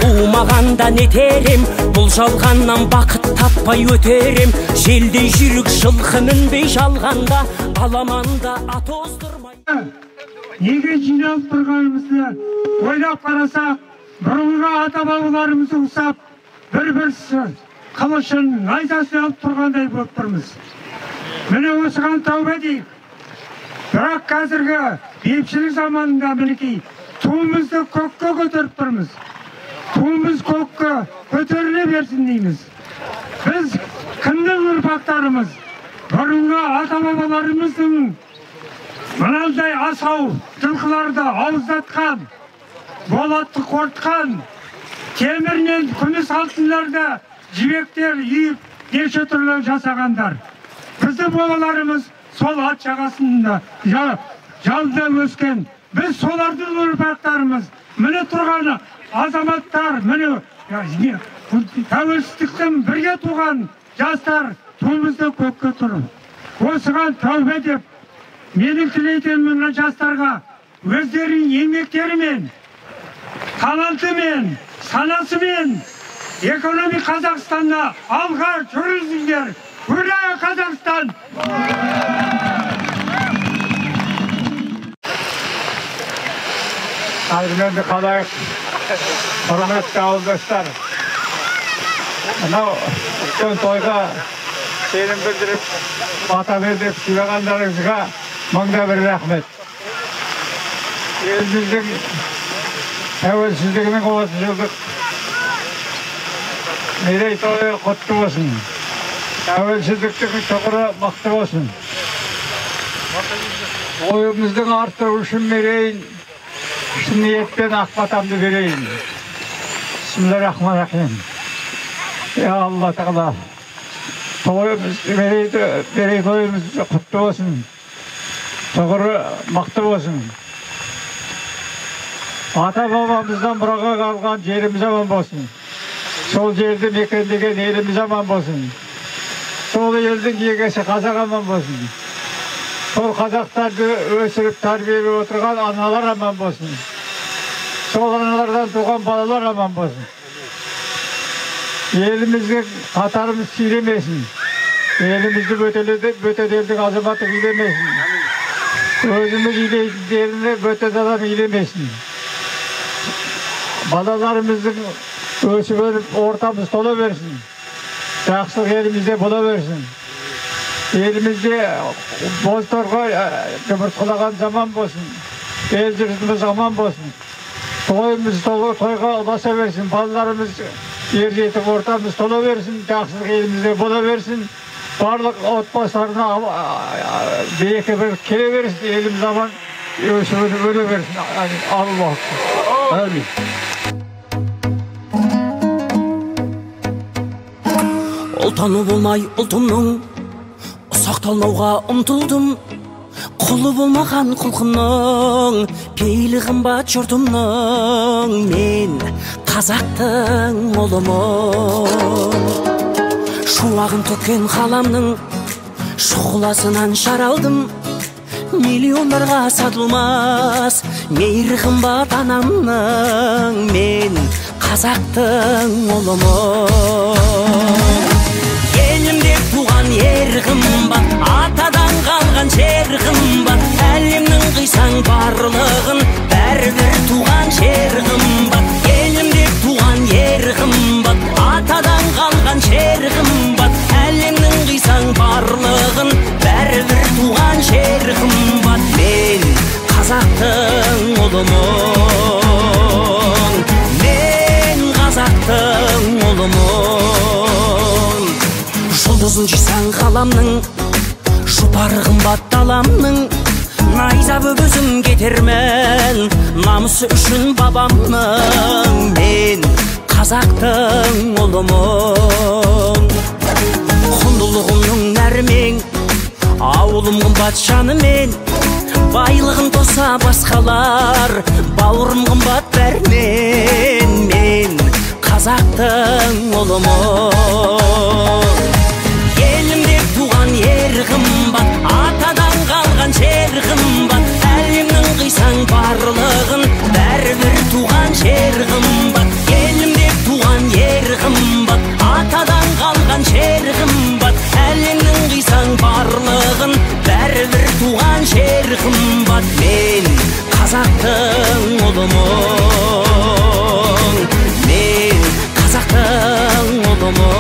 Туумаганда нетерем, бұл жалғаннан бақыт таппай өтерем. Желдей жүрік жылқы мінбей жалғанда, аламанда ат оздырмай. Неге жиналып тұрғанымызды ойлап қарасақ, бұрынғы ата-бабаларымызды ұқсап, бір-бір қылышын найзасын алып тұрғандай болып тұрмыз. Міне осыған тәубе дейік. Бірақ қазіргі бейбітшілік заманында мінекей туымызды көкке көтеріп тұрмыз. Туымыз көкке көтеріле берсін дейміз. Біз кімнің ұрпақтарымыз? Бұрынғы ата-бабаларымыздың мынандай асау жылқыларды ауыздатқан, болатты қортқан, темірнен күміс алтындарды жібектер үйіп, неше түрлі жасағандар. Біздің бабаларымыз сол ат жағасында жалда өскен. Біз солардың ұрпақтарымыз. Міне тұрғаны азаматтар, міне тәуелсіздіктен бірге туған жастар туымызды көкке тұрып. Осыған тәубе деп, менің тілейтінім мына жастарға өздерінің еңбектерімен, талантымен, санасымен экономик Қазақстанда алға жүріңіздер. Ура, Қазақстан! Алдымен қалайық, құрметті ауылдастар. Мынау үлкен тойға сенім білдіріп, бата беріп сыйлағандарыңызға мыңда бір рахмет. Еліміздің тәуелсіздігінің 30 жылдық мерейтойы құтты болсын. Тәуелсіздіктің тұғыры мықты болсын. Ойымыздың арттыру үшін мерейін шын ниетпен ақ батамды берейін. Бисмиллахиррахманиррахим. Я Алла Тағала, мерейтойымыз құтты болсын, тұғыры мықты болсын. Ата-бабамыздан мұраға қалған жеріміз аман болсын. Сол жерді мекендеген еліміз аман болсын. Сол елдің егесі қазақ аман болсын. Сол қазақтарды өсіріп тәрбиелеп отырған аналар аман болсын. Сол аналардан туған балалар аман болсын. Еліміздің қатарымыз сиремесін. Елімізді бөтелердің азаматы илемесін. Өзіміз илейтіндеріне бөтел адам илемесін. Балаларымыздың өсіп өріп ортамыз тола берсін. Жақсылық елімізде бола берсін. Елімізде бозторға жұмыртқалаған заман болсын. Ел жүрісіміз аман болсын. Тойымыз тойға ұласа берсін. Балаларымыз ер жетіп ортамыз тола берсін. Жақсылық елімізде бола берсін. Барлық отбасыларына береке беріп келе берсін. Еліміз аман өсіп өре берсін. Аллах. Амин. Ұлтаны болмай ұлтымның сақталмауға ұмтылдым. Құлы болмаған құлқымның, пейілі қымбат жұртымның. Мен қазақтың ұлымын. Шуағын төккен қаламның шұғыласынан жаралдым. Миллиондарға сатылмас мейірі қымбат анамның. Мен қазақтың ұлымын. Елімде туған ер қымбат, атадан қалған жер қымбат. Әлемнің қисаң барлығын бәрібір туған жер қымбат. Елімде туған ер қымбат, атадан қалған жер қымбат. Әлемнің қисаң барлығын бәрібір туған жер қымбат. Мен қазақтың ұлымын. Мен қазақтың ұлымын. Жұлдызын жисаң қаламның, жұпары қымбат даламның. Найза бөбізім кетермен, намысы үшін бабамның, мен қазақтың ұлымын. Құндылығымның нәрмен, ауылым қымбат жанымен, байлығын тоса басқалар, бауырым қымбат бәрінен, мен қазақтың ұлымын. Елімде туған ер қымбат, атадан қалған жер қымбат, әлемнің қисаң барлығын, бәрібір туған жер қымбат. Елімде туған ер қымбат, атадан қалған жер қымбат, әлемнің қисаң барлығын, бәрібір туған жер қымбат. Мен қазақтың ұлымын, мен қазақтың ұлымын.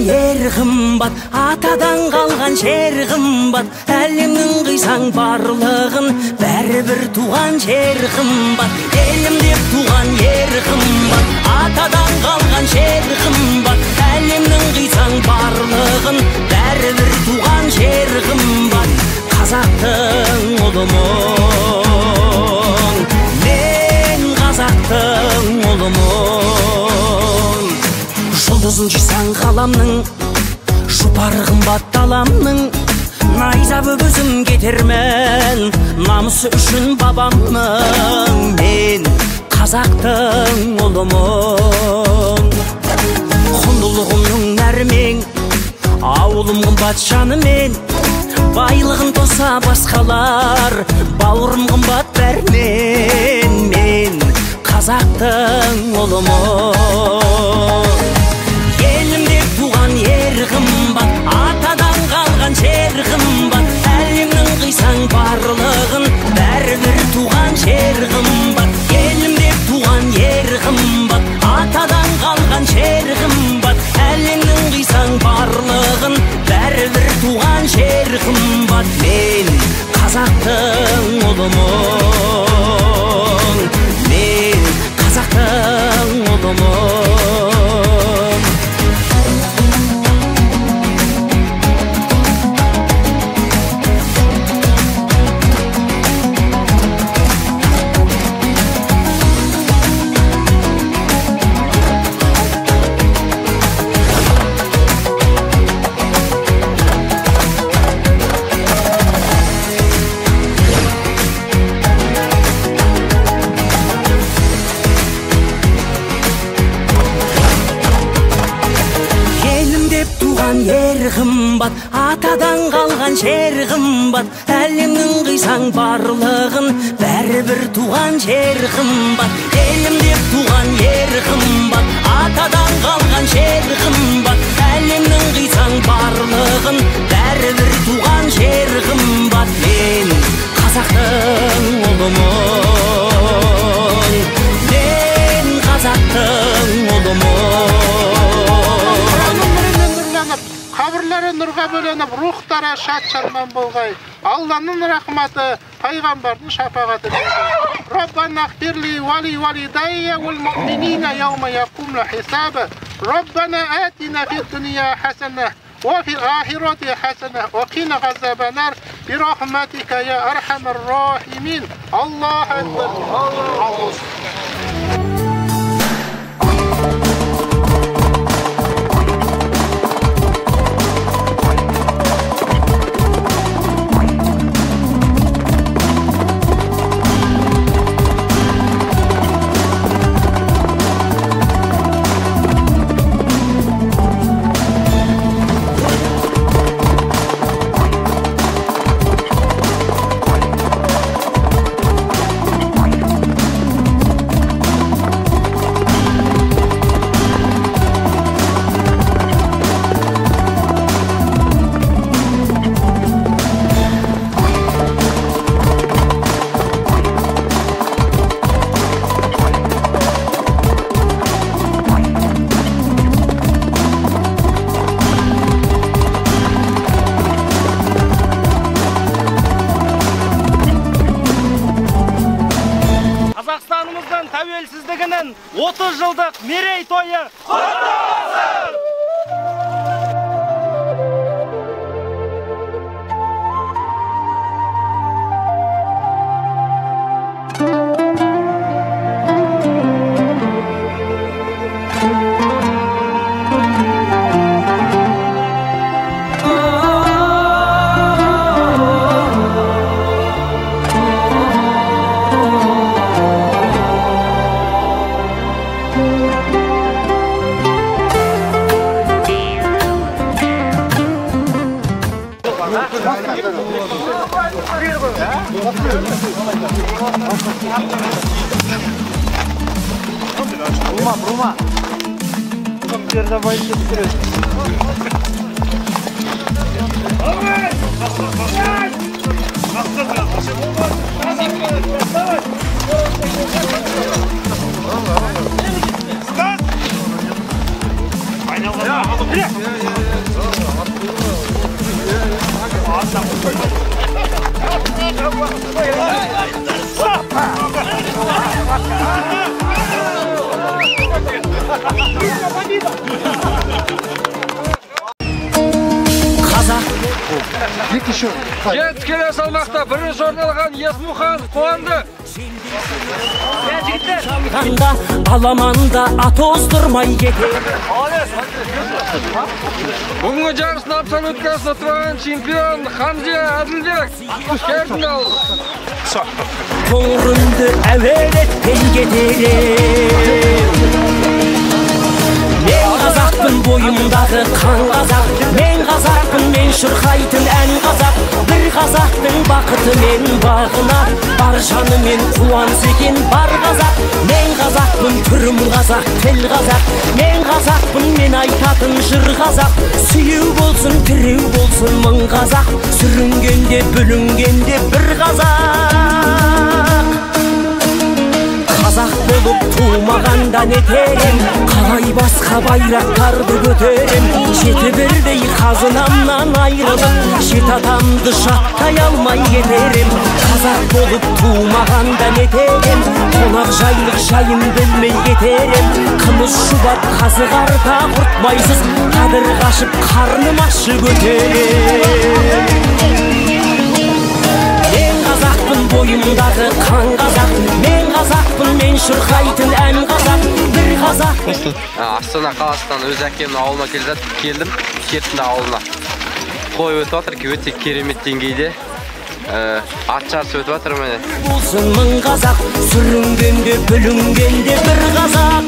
Ер қымбат, атадан қалған жер қымбат, әлемнің қисаң барлығын, бәрібір туған жер қымбат. Елім деп туған ер қымбат, атадан қалған жер қымбат, әлемнің қисаң барлығын, бәрібір туған жер қымбат. Қазақтың ұлымын, мен қазақтың ұлымын. Жұлдызын жисаң ғаламның, жұпары қымбат даламның, найза бөгізім кетермен, намысы үшін бабамның, мен қазақтың ұлымын. Құндылығымның нәрмен, ауылым қымбат жанымен, байлығын тоса басқалар, бауырым қымбат бәрінен, мен қазақтың ұлымын. Елімде туған ер қымбат, атадан қалған жер қымбат, әлемнің қисаң барлығын, бәрібір туған жер қымбат. Елімде туған ер қымбат, атадан қалған жер қымбат, әлемнің қисаң барлығын, бәрібір туған жер қымбат. Мен қазақтың ұлымын, мен қазақтың ұлымын. Ер қымбат, атадан қалған жер қымбат, әлемнің қисаң барлығын, бәрібір туған жер қымбат. Елім деп туған ер қымбат, атадан қалған жер қымбат, әлемнің қисаң барлығын, бәрібір туған жер қымбат. Мен қазақтың ұлымын, мен қазақтың ұлымын. Қабірлері нұрға бөленіп, рухтары шат-шадман болғай. Алланың рахматы, пайғамбардың шапағаты. Раббана ғфирли вали валидайя вал муъминина яума якумул хисабы. Раббана атина фид дуния хасана ва фил ахирати хасана ва қина ғазабанар бирахматика я архамар рахимин. Аллах акбар. Аллах. 30 жылдық мерейтойы құтты болсын! Burma. Bir yerde bayıp getiriyor. Жеті келе салмақта бірінші орын алған Есмұхан қуанды. Аламанда атоздырмай кетер. Бүгінгі жарыстың абсолюткасына тұрған чемпион Хамзия Әділбек кердің алды. Тоңырымды әуел етпей кетерем. Мен қазақпын бойымдағы қан қазақ. Мен қазақпын, мен шырқайтын ән қазақ. Бір қазақтың бақыты мен бағына, бар жанымен қуаныс екен бар қазақ. Мен қазақпын, түрім қазақ, тіл қазақ. Мен қазақпын, мен айтатын жыр қазақ. Сүйеу болсын, тіреу болсын мың қазақ. Сүрінгенде, бүлінгенде бір қазақ. Қазақ болып тумағанда нетерем, қалай басқа байрақтарды көтерем. Жеті бірдей қазынамнан айрылып, жет атамды жаттай алмай кетерем. Қазақ болып тумағанда нетерем, қонақ жайлық жайын білмей кетерем. Қымыз шұбап қазы қарта құртмайсыз, қадір қашып қарным ашы көтерем. Мен қазақпын бойымдағы қан қазақ. Мен қазақпын, мен шырқайтын ән қазақ. Бір қазақ. Астана қаласынан өз әкемнің ауылына келдім. Кеттің ауылына. Той өтіп жатыр, өте керемет деңгейде. Ат жарысы өтіп жатыр міне. Болсын мың қазақ, сүрінгенде, бүлінгенде бір қазақ.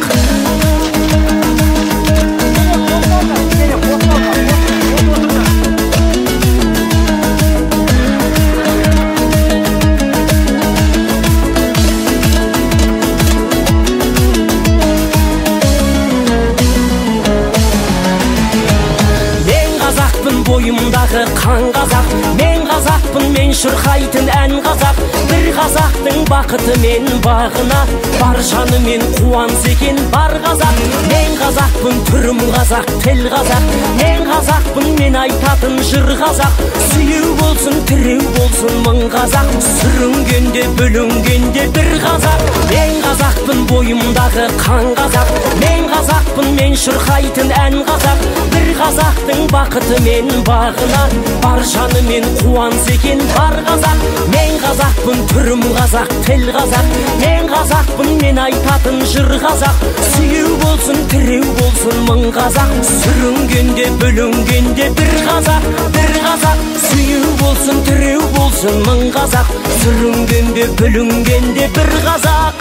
Бойымдағы қан қазақ. Мен қазақпын, мен шырқайтын ән қазақ. Бір қазақтың бақыты мен бағына, бар жанымен қуаныс екен бар қазақ. Мен қазақпын, түрім қазақ, тіл қазақ. Мен қазақпын, мен айтатын жыр қазақ. Сүйеу болсын, тіреу болсын мың қазақ. Сүрінгенде, бүлінгенде бір қазақ. Мен қазақпын, бойымдағы қан қазақ. Мен қазақпын, мен шырқайтын ән қазақ. Бір қазақтың бақыты мен бағына, бар жанымен қуаныс екен бар қазақ. Мен қазақпын, түрім қазақ, тіл қазақ. Мен қазақпын, мен айтатын жыр қазақ. Сүйеу болсын, тіреу болсын мың қазақ. Сүрінгенде, бүлінгенде бір қазақ. Бір қазақ. Сүйеу болсын, тіреу болсын мың қазақ. Сүрінгенде, бүлінгенде бір қазақ.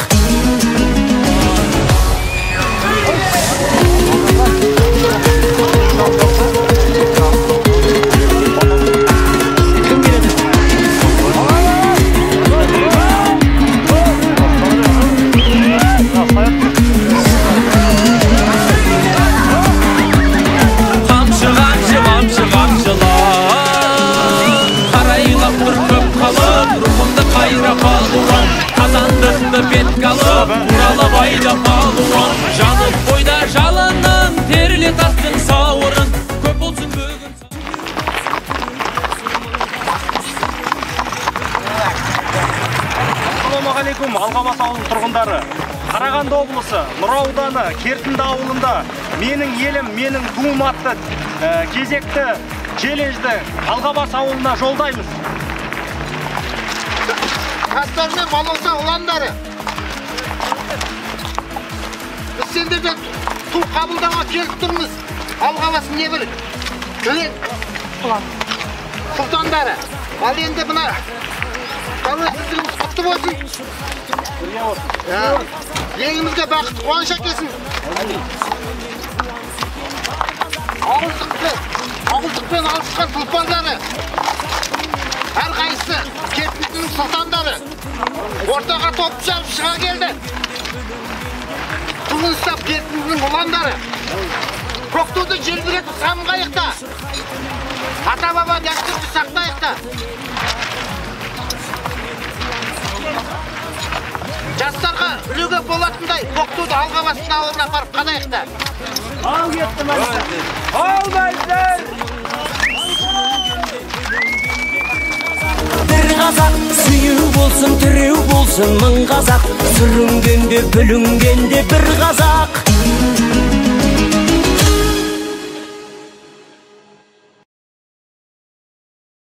Жанып бойда жалынын, теріле тастың сауырын, көп болсын бөгін. Ассалаумағалейкум, Алғабас ауылының тұрғындары. Қарағанды облысы Нұра ауданы Кертінді ауылында менің елім, менің туым атты кезекті челленджді Алғабас ауылына жолдаймыз. Жастар мен балауса ұландары, біз сендерден ту қабылдауға келіп тұрмыз. Алғабас не бір тілек сұлтандары. Ал енді мына тәуелсіздігіміз құтты болсын. Елімізге бақыт қуаныш әкелсін. Ауылдықпен алысқан тұлпардары, әрқайсысы Кертіндің сұлтандары ортаға топ жарып шыға келді. Туын ұстап Кертіндің ұландары, көктуды желбіретіп самын қайықта, ата-баба дәстүрді сақтайықта. Жастарға үлгі болатындай көктуды Алғабастың ауылына апарып қадайықта. Ал кетті мәлісі. Ал мәлісі. Bir қазақ сүйеу болсын, тіреу болсын мың қазақ, сүрінгенде бүлінгенде бір қазақ.